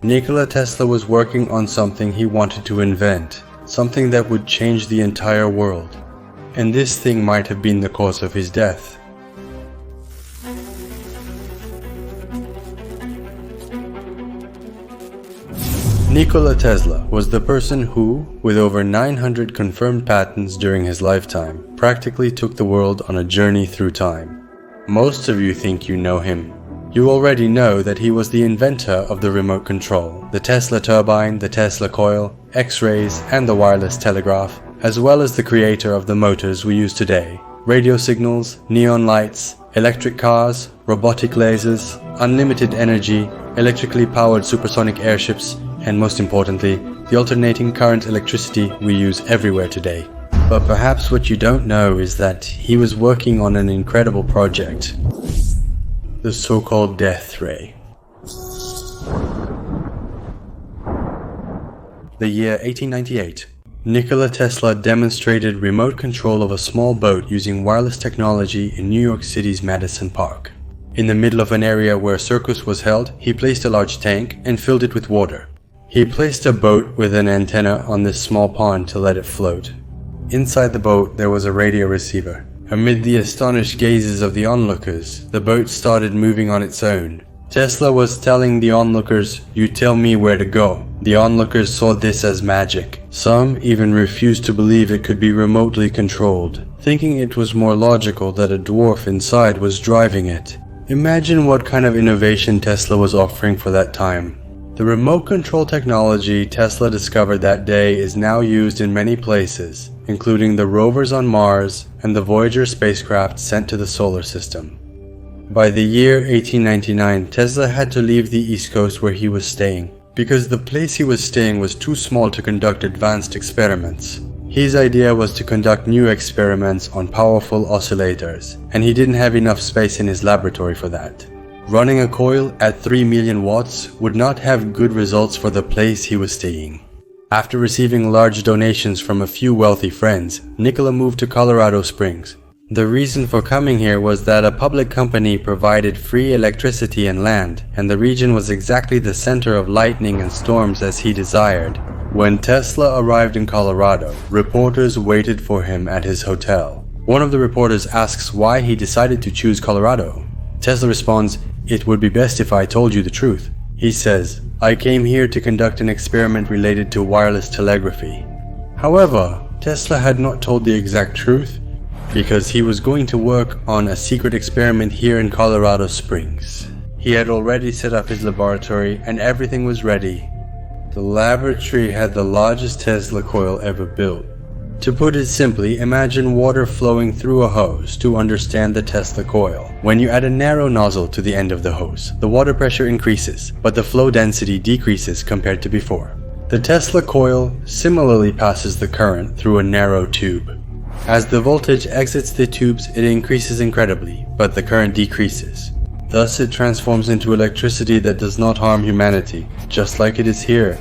Nikola Tesla was working on something he wanted to invent, something that would change the entire world. And this thing might have been the cause of his death. Nikola Tesla was the person who, with over 900 confirmed patents during his lifetime, practically took the world on a journey through time. Most of you think you know him. You already know that he was the inventor of the remote control, the Tesla turbine, the Tesla coil, X-rays, and the wireless telegraph, as well as the creator of the motors we use today, radio signals, neon lights, electric cars, robotic lasers, unlimited energy, electrically powered supersonic airships, and most importantly, the alternating current electricity we use everywhere today. But perhaps what you don't know is that he was working on an incredible project, the so-called death ray. The year 1898. Nikola Tesla demonstrated remote control of a small boat using wireless technology in New York City's Madison Park. In the middle of an area where a circus was held, he placed a large tank and filled it with water. He placed a boat with an antenna on this small pond to let it float. Inside the boat there was a radio receiver. Amid the astonished gazes of the onlookers, the boat started moving on its own. Tesla was telling the onlookers, "You tell me where to go." The onlookers saw this as magic. Some even refused to believe it could be remotely controlled, thinking it was more logical that a dwarf inside was driving it. Imagine what kind of innovation Tesla was offering for that time. The remote control technology Tesla discovered that day is now used in many places, including the rovers on Mars and the Voyager spacecraft sent to the solar system. By the year 1899, Tesla had to leave the East Coast where he was staying, because the place he was staying was too small to conduct advanced experiments. His idea was to conduct new experiments on powerful oscillators, and he didn't have enough space in his laboratory for that. Running a coil at 3 million watts would not have good results for the place he was staying. After receiving large donations from a few wealthy friends, Nikola moved to Colorado Springs. The reason for coming here was that a public company provided free electricity and land, and the region was exactly the center of lightning and storms as he desired. When Tesla arrived in Colorado, reporters waited for him at his hotel. One of the reporters asks why he decided to choose Colorado. Tesla responds, "It would be best if I told you the truth." He says, "I came here to conduct an experiment related to wireless telegraphy." However, Tesla had not told the exact truth, because he was going to work on a secret experiment here in Colorado Springs. He had already set up his laboratory and everything was ready. The laboratory had the largest Tesla coil ever built. To put it simply, imagine water flowing through a hose to understand the Tesla coil. When you add a narrow nozzle to the end of the hose, the water pressure increases, but the flow density decreases compared to before. The Tesla coil similarly passes the current through a narrow tube. As the voltage exits the tubes, it increases incredibly, but the current decreases. Thus it transforms into electricity that does not harm humanity, just like it is here.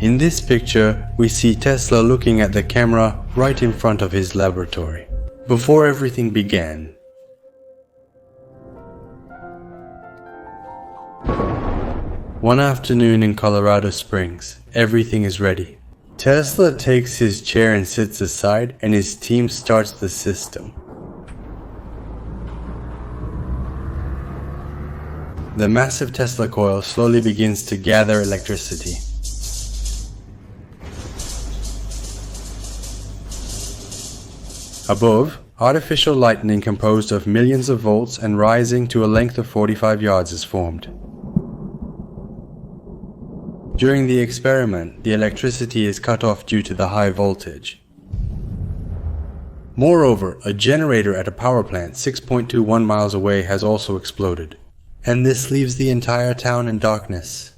In this picture, we see Tesla looking at the camera right in front of his laboratory. Before everything began. One afternoon in Colorado Springs, everything is ready. Tesla takes his chair and sits aside, and his team starts the system. The massive Tesla coil slowly begins to gather electricity. Above, artificial lightning composed of millions of volts and rising to a length of 45 yards is formed. During the experiment, the electricity is cut off due to the high voltage. Moreover, a generator at a power plant 6.21 miles away has also exploded. And this leaves the entire town in darkness.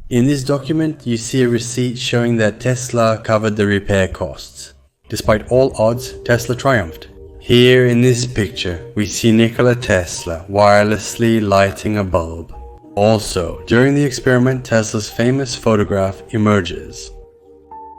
In this document, you see a receipt showing that Tesla covered the repair costs. Despite all odds, Tesla triumphed. Here in this picture, we see Nikola Tesla wirelessly lighting a bulb. Also, during the experiment, Tesla's famous photograph emerges.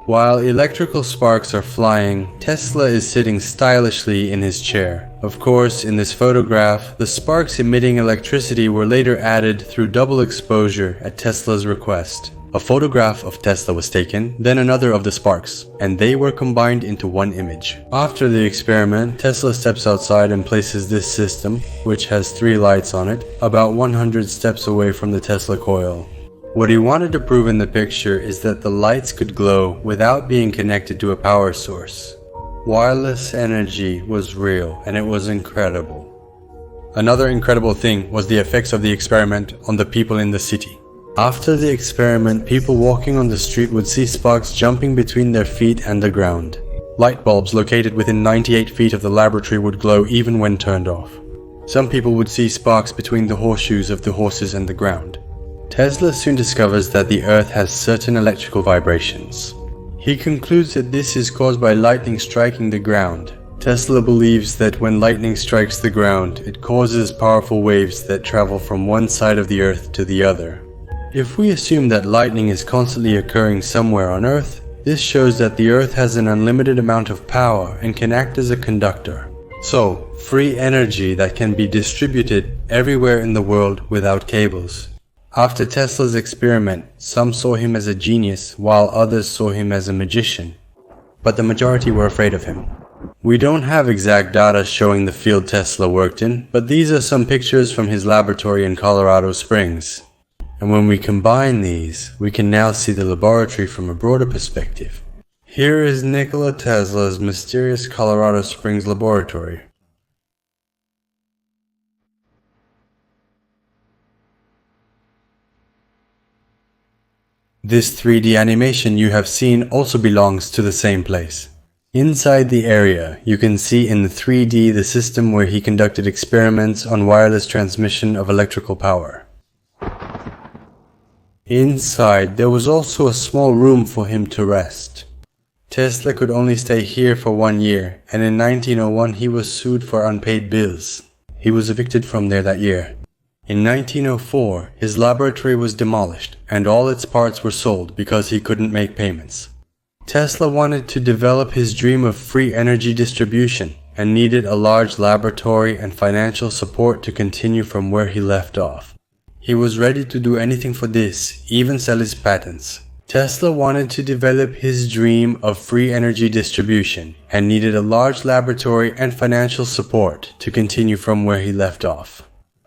While electrical sparks are flying, Tesla is sitting stylishly in his chair. Of course, in this photograph, the sparks emitting electricity were later added through double exposure at Tesla's request. A photograph of Tesla was taken, then another of the sparks, and they were combined into one image. After the experiment, Tesla steps outside and places this system, which has 3 lights on it, about 100 steps away from the Tesla coil. What he wanted to prove in the picture is that the lights could glow without being connected to a power source. Wireless energy was real, and it was incredible. Another incredible thing was the effects of the experiment on the people in the city. After the experiment, people walking on the street would see sparks jumping between their feet and the ground. Light bulbs located within 98 feet of the laboratory would glow even when turned off. Some people would see sparks between the horseshoes of the horses and the ground. Tesla soon discovers that the Earth has certain electrical vibrations. He concludes that this is caused by lightning striking the ground. Tesla believes that when lightning strikes the ground, it causes powerful waves that travel from one side of the Earth to the other. If we assume that lightning is constantly occurring somewhere on Earth, this shows that the Earth has an unlimited amount of power and can act as a conductor. So, free energy that can be distributed everywhere in the world without cables. After Tesla's experiment, some saw him as a genius, while others saw him as a magician. But the majority were afraid of him. We don't have exact data showing the field Tesla worked in, but these are some pictures from his laboratory in Colorado Springs. And when we combine these, we can now see the laboratory from a broader perspective. Here is Nikola Tesla's mysterious Colorado Springs laboratory. This 3D animation you have seen also belongs to the same place. Inside the area, you can see in the 3D the system where he conducted experiments on wireless transmission of electrical power. Inside, there was also a small room for him to rest. Tesla could only stay here for 1 year, and in 1901 he was sued for unpaid bills. He was evicted from there that year. In 1904, his laboratory was demolished, and all its parts were sold because he couldn't make payments. Tesla wanted to develop his dream of free energy distribution, and needed a large laboratory and financial support to continue from where he left off. He was ready to do anything for this, even sell his patents. Tesla wanted to develop his dream of free energy distribution, and needed a large laboratory and financial support to continue from where he left off.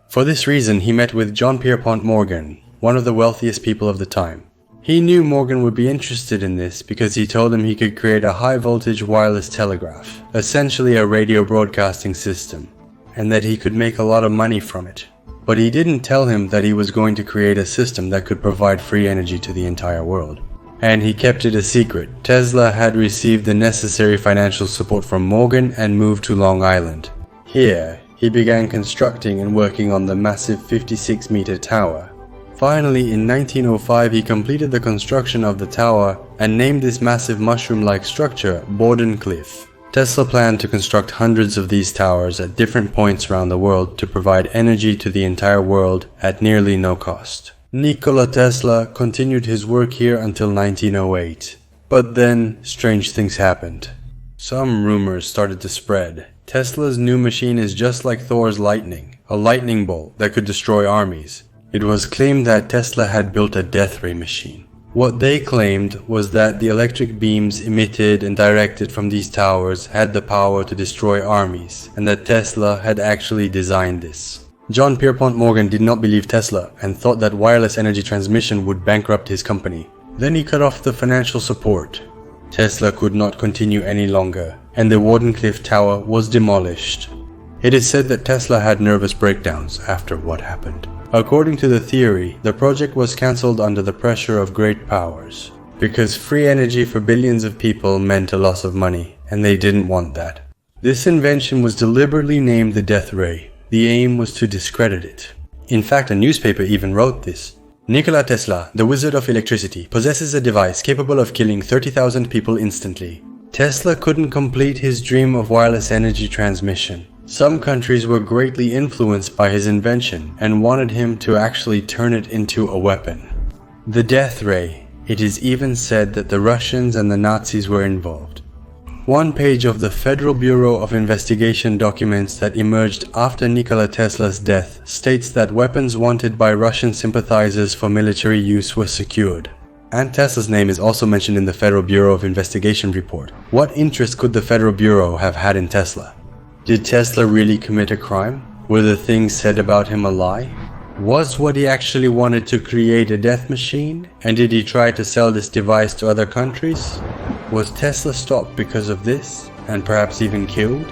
For this reason, he met with John Pierpont Morgan, one of the wealthiest people of the time. He knew Morgan would be interested in this because he told him he could create a high-voltage wireless telegraph, essentially a radio broadcasting system, and that he could make a lot of money from it. But he didn't tell him that he was going to create a system that could provide free energy to the entire world. And he kept it a secret. Tesla had received the necessary financial support from Morgan and moved to Long Island. Here, he began constructing and working on the massive 56-meter tower. Finally, in 1905, he completed the construction of the tower and named this massive mushroom-like structure Wardenclyffe. Tesla planned to construct hundreds of these towers at different points around the world to provide energy to the entire world at nearly no cost. Nikola Tesla continued his work here until 1908. But then, strange things happened. Some rumors started to spread. Tesla's new machine is just like Thor's lightning, a lightning bolt that could destroy armies. It was claimed that Tesla had built a death ray machine. What they claimed was that the electric beams emitted and directed from these towers had the power to destroy armies, and that Tesla had actually designed this. John Pierpont Morgan did not believe Tesla and thought that wireless energy transmission would bankrupt his company. Then he cut off the financial support. Tesla could not continue any longer, and the Wardenclyffe Tower was demolished. It is said that Tesla had nervous breakdowns after what happened. According to the theory, the project was cancelled under the pressure of great powers, because free energy for billions of people meant a loss of money, and they didn't want that. This invention was deliberately named the death ray. The aim was to discredit it. In fact, a newspaper even wrote this. Nikola Tesla, the wizard of electricity, possesses a device capable of killing 30,000 people instantly. Tesla couldn't complete his dream of wireless energy transmission. Some countries were greatly influenced by his invention and wanted him to actually turn it into a weapon. The death ray It is even said that the Russians and the Nazis were involved. One page of the Federal Bureau of Investigation documents that emerged after Nikola Tesla's death states that weapons wanted by Russian sympathizers for military use were secured. And Tesla's name is also mentioned in the Federal Bureau of Investigation report. What interest could the Federal Bureau have had in Tesla? Did Tesla really commit a crime? Were the things said about him a lie? Was what he actually wanted to create a death machine? And did he try to sell this device to other countries? Was Tesla stopped because of this, and perhaps even killed?